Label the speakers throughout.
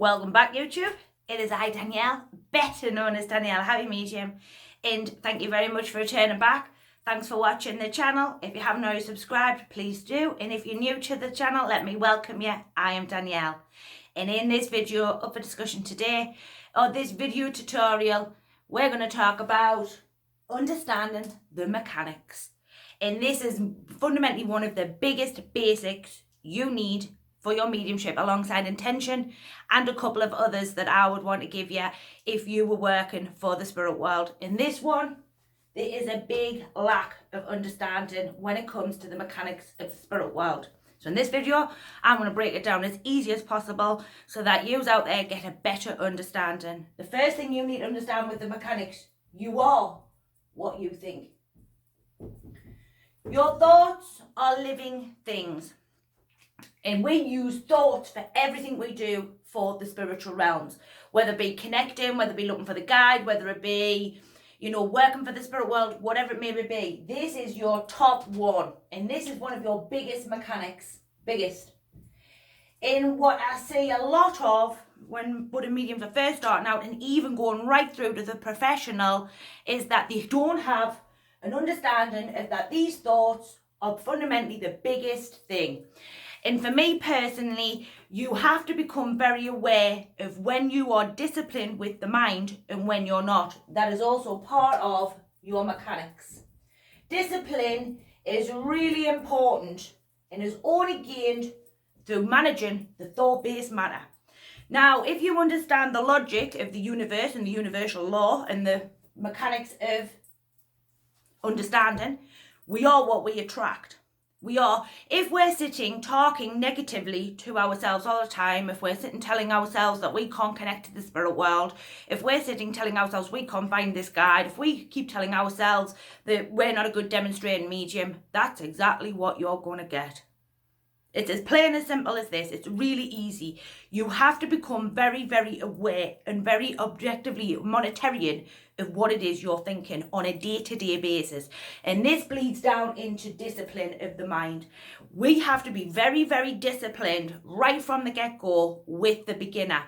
Speaker 1: Welcome back, YouTube. It is I, Danielle, better known as Danielle, Happy Medium, and thank you very much for returning back. Thanks for watching the channel. If you haven't already subscribed, please do. And if you're new to the channel, let me welcome you. I am Danielle. And in this video up for discussion today, or this video tutorial, we're going to talk about understanding the mechanics. And this is fundamentally one of the biggest basics you need for your mediumship, alongside intention and a couple of others that I would want to give you if you were working for the spirit world. In this one, there is a big lack of understanding when it comes to the mechanics of the spirit world. So in this video, I'm going to break it down as easy as possible so that you out there get a better understanding. The first thing you need to understand with the mechanics, you are what you think. Your thoughts are living things. And we use thoughts for everything we do for the spiritual realms, whether it be connecting, whether it be looking for the guide, whether it be, working for the spirit world, whatever it may be. This is your top one. And this is one of your biggest mechanics, And what I see a lot of when Buddha mediums are first starting out and even going right through to the professional is that they don't have an understanding of that these thoughts are fundamentally the biggest thing. And for me personally, you have to become very aware of when you are disciplined with the mind and when you're not. That is also part of your mechanics. Discipline is really important and is only gained through managing the thought-based matter. Now, if you understand the logic of the universe and the universal law and the mechanics of understanding, we are what we attract. We are, if we're sitting talking negatively to ourselves all the time, if we're sitting telling ourselves that we can't connect to the spirit world, if we're sitting telling ourselves we can't find this guide, if we keep telling ourselves that we're not a good demonstrating medium, that's exactly what you're going to get. It's as plain and simple as this. It's really easy. You have to become very, very aware and very objectively monitoring of what it is you're thinking on a day-to-day basis. And this bleeds down into discipline of the mind. We have to be very, very disciplined right from the get-go with the beginner.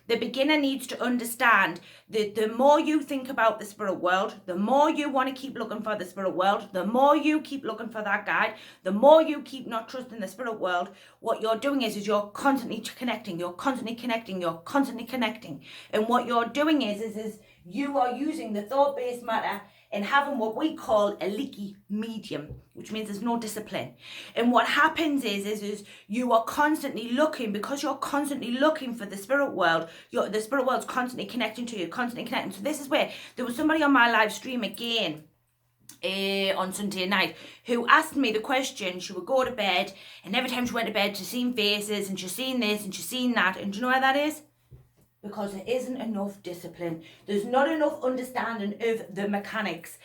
Speaker 1: The beginner needs to understand that the more you think about the spirit world, the more you want to keep looking for the spirit world, the more you keep looking for that guide, the more you keep not trusting the spirit world, what you're doing is you're constantly connecting, you're constantly connecting. And what you're doing is you are using the thought-based matter and having what we call a leaky medium, which means there's no discipline. And what happens is you are constantly looking, because you're constantly looking for the spirit world, the spirit world's constantly connecting to you, constantly connecting. So this is where there was somebody on my live stream again on Sunday night who asked me the question. She would go to bed, and every time she went to bed, she's seen faces, and she's seen this, and she's seen that. And do you know why that is? Because there isn't enough discipline. There's not enough understanding of the mechanics.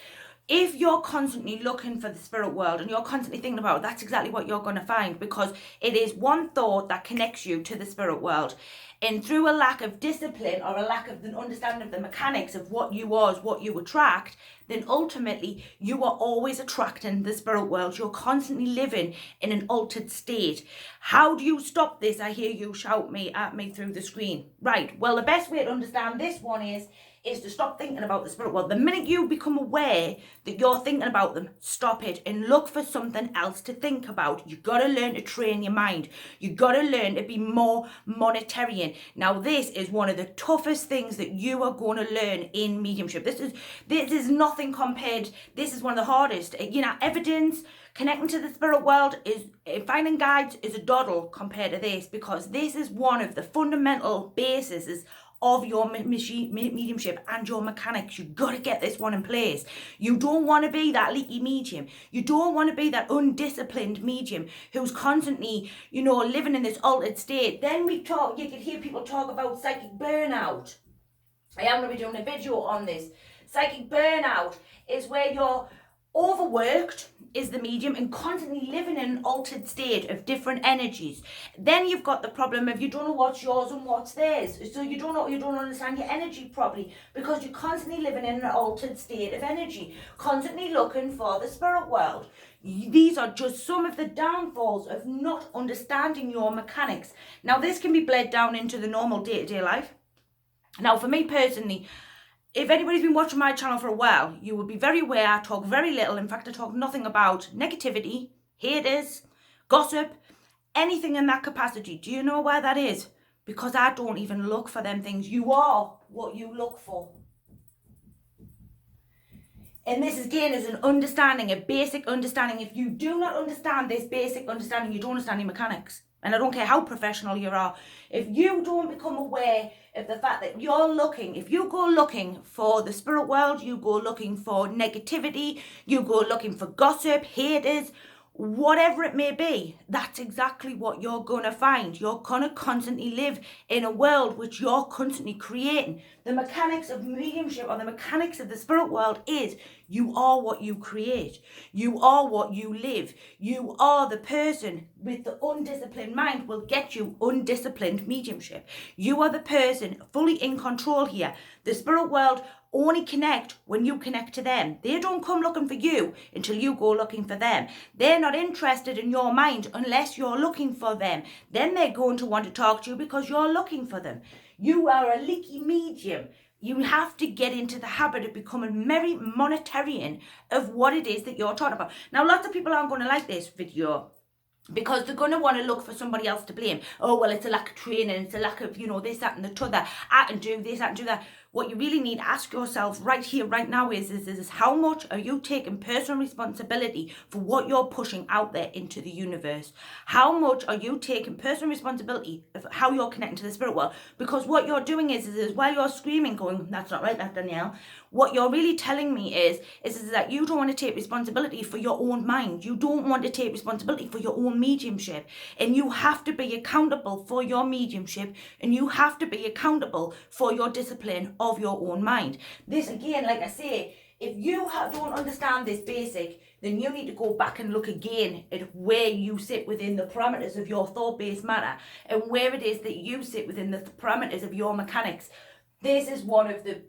Speaker 1: If you're constantly looking for the spirit world and you're constantly thinking about it, that's exactly what you're going to find, because it is one thought that connects you to the spirit world. And through a lack of discipline or a lack of the understanding of the mechanics of what you are, what you attract, then ultimately you are always attracting the spirit world. You're constantly living in an altered state. How do you stop this? I hear you shout at me through the screen. Right, well, the best way to understand this one is to stop thinking about the spirit world. The minute you become aware that you're thinking about them, stop it and look for something else to think about. You've got to learn to train your mind. You've got to learn to be more monitoring. Now, this is one of the toughest things that you are going to learn in mediumship. This is nothing compared. This is one of the hardest. Evidence, connecting to the spirit world, is finding guides is a doddle compared to this, because this is one of the fundamental bases of your mediumship and your mechanics. You've got to get this one in place. You don't want to be that leaky medium. You don't want to be that undisciplined medium who's constantly, living in this altered state. Then you can hear people talk about psychic burnout. I am going to be doing a video on this. Psychic burnout is where you're Overworked is the medium and constantly living in an altered state of different energies. Then you've got the problem of you don't know what's yours and what's theirs. So you don't understand your energy properly because you're constantly living in an altered state of energy, constantly looking for the spirit world. These are just some of the downfalls of not understanding your mechanics. Now, this can be bled down into the normal day-to-day life. Now, for me personally, if anybody's been watching my channel for a while, you will be very aware I talk very little. In fact, I talk nothing about negativity, haters, gossip, anything in that capacity. Do you know why that is? Because I don't even look for them things. You are what you look for. And this again is an understanding, a basic understanding. If you do not understand this basic understanding, you don't understand your mechanics. And I don't care how professional you are. If you don't become aware of the fact that you're looking, if you go looking for the spirit world, you go looking for negativity, you go looking for gossip, haters, whatever it may be, that's exactly what you're going to find. You're going to constantly live in a world which you're constantly creating. The mechanics of mediumship or the mechanics of the spirit world is you are what you create. You are what you live. You are the person with the undisciplined mind will get you undisciplined mediumship. You are the person fully in control here. The spirit world only connect when you connect to them. They don't come looking for you until you go looking for them. They're not interested in your mind unless you're looking for them. Then they're going to want to talk to you because you're looking for them. You are a leaky medium. You have to get into the habit of becoming very monetarian of what it is that you're talking about. Now, lots of people aren't going to like this video because they're going to want to look for somebody else to blame. Oh, well, it's a lack of training. It's a lack of, this, that, and the t'other. I can do this, I can do that. What you really need to ask yourself right here, right now is how much are you taking personal responsibility for what you're pushing out there into the universe? How much are you taking personal responsibility of how you're connecting to the spirit world? Because what you're doing is while you're screaming, going, that's not right, that's Danielle, what you're really telling me is that you don't want to take responsibility for your own mind. You don't want to take responsibility for your own mediumship. And you have to be accountable for your mediumship. And you have to be accountable for your discipline of your own mind. This again, like I say, if you don't understand this basic, then you need to go back and look again at where you sit within the parameters of your thought-based matter and where it is that you sit within the parameters of your mechanics. This is one of the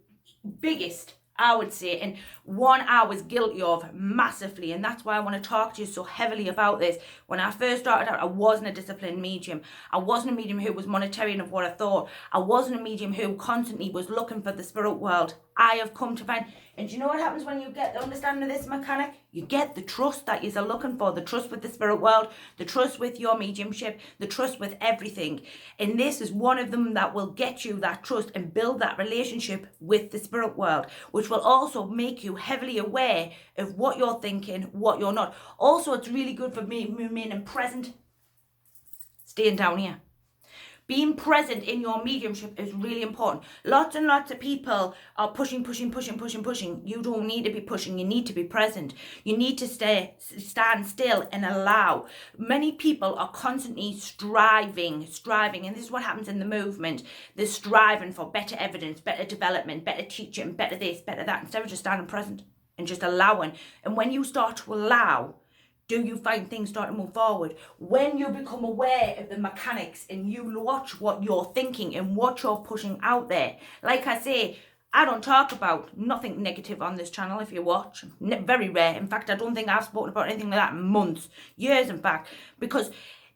Speaker 1: biggest, I would say, and one I was guilty of massively, and that's why I want to talk to you so heavily about this. When I first started out, I wasn't a disciplined medium. I wasn't a medium who was monetarian of what I thought. I wasn't a medium who constantly was looking for the spirit world. I have come to find, and do you know what happens when you get the understanding of this mechanic? You get the trust that you're looking for, the trust with the spirit world, the trust with your mediumship, the trust with everything. And this is one of them that will get you that trust and build that relationship with the spirit world, which will also make you heavily aware of what you're thinking, what you're not. Also, it's really good for me remaining present, staying down here. Being present in your mediumship is really important. Lots and lots of people are pushing. You don't need to be pushing. You need to be present. You need to stand still and allow. Many people are constantly striving. And this is what happens in the movement. They're striving for better evidence, better development, better teaching, better this, better that, instead of just standing present and just allowing. And when you start to allow, do you find things start to move forward? When you become aware of the mechanics and you watch what you're thinking and what you're pushing out there. Like I say, I don't talk about nothing negative on this channel if you watch. Very rare. In fact, I don't think I've spoken about anything like that in months, years in fact. Because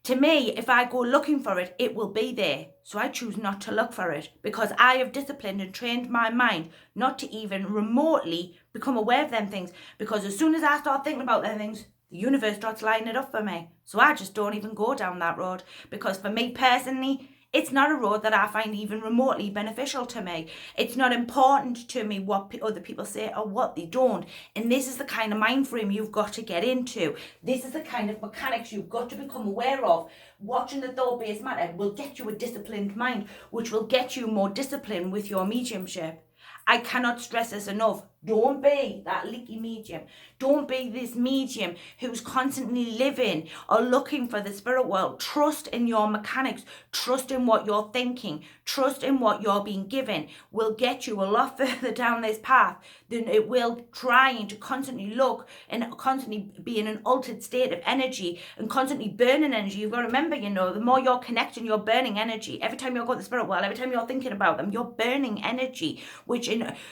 Speaker 1: to me, if I go looking for it, it will be there. So I choose not to look for it because I have disciplined and trained my mind not to even remotely become aware of them things. Because as soon as I start thinking about them things, the universe starts lining it up for me. So I just don't even go down that road. Because for me personally, it's not a road that I find even remotely beneficial to me. It's not important to me what other people say or what they don't. And this is the kind of mind frame you've got to get into. This is the kind of mechanics you've got to become aware of. Watching the thought-based matter will get you a disciplined mind, which will get you more discipline with your mediumship. I cannot stress this enough. Don't be that leaky medium. Don't be this medium who's constantly living or looking for the spirit world. Trust in your mechanics. Trust in what you're thinking. Trust in what you're being given will get you a lot further down this path than it will trying to constantly look and constantly be in an altered state of energy and constantly burning energy. You've got to remember, the more you're connecting, you're burning energy. Every time you go to the spirit world, every time you're thinking about them, you're burning energy, which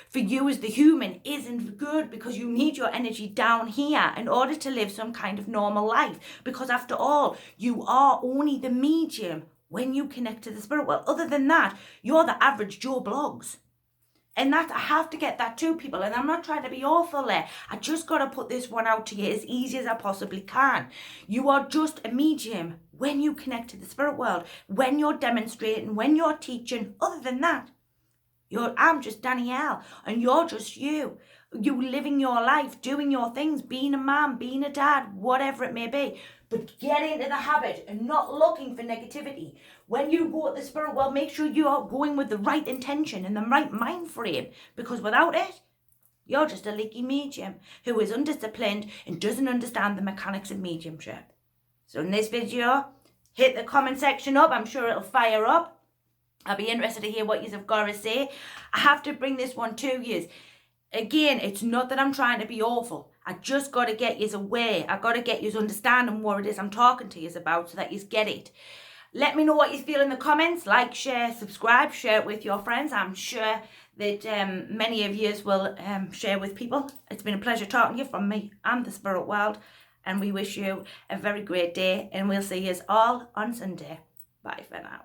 Speaker 1: for you as the human isn't good, because you need your energy down here in order to live some kind of normal life. Because after all, you are only the medium when you connect to the spirit world. Other than that, you're the average Joe Blogs. And that, I have to get that to people. And I'm not trying to be awful there. I just got to put this one out to you as easy as I possibly can. You are just a medium when you connect to the spirit world, when you're demonstrating, when you're teaching. Other than that, I'm just Danielle, and you're just you. You living your life, doing your things, being a mom, being a dad, whatever it may be. But get into the habit and not looking for negativity. When you go to the spirit world, make sure you are going with the right intention and the right mind frame. Because without it, you're just a leaky medium who is undisciplined and doesn't understand the mechanics of mediumship. So in this video, hit the comment section up. I'm sure it'll fire up. I'll be interested to hear what you've got to say. I have to bring this one to you. Again, it's not that I'm trying to be awful. I just got to get you aware. I got to get you understanding what it is I'm talking to you about so that you get it. Let me know what you feel in the comments. Like, share, subscribe, share it with your friends. I'm sure that many of you will share with people. It's been a pleasure talking to you from me and the spirit world. And we wish you a very great day. And we'll see you all on Sunday. Bye for now.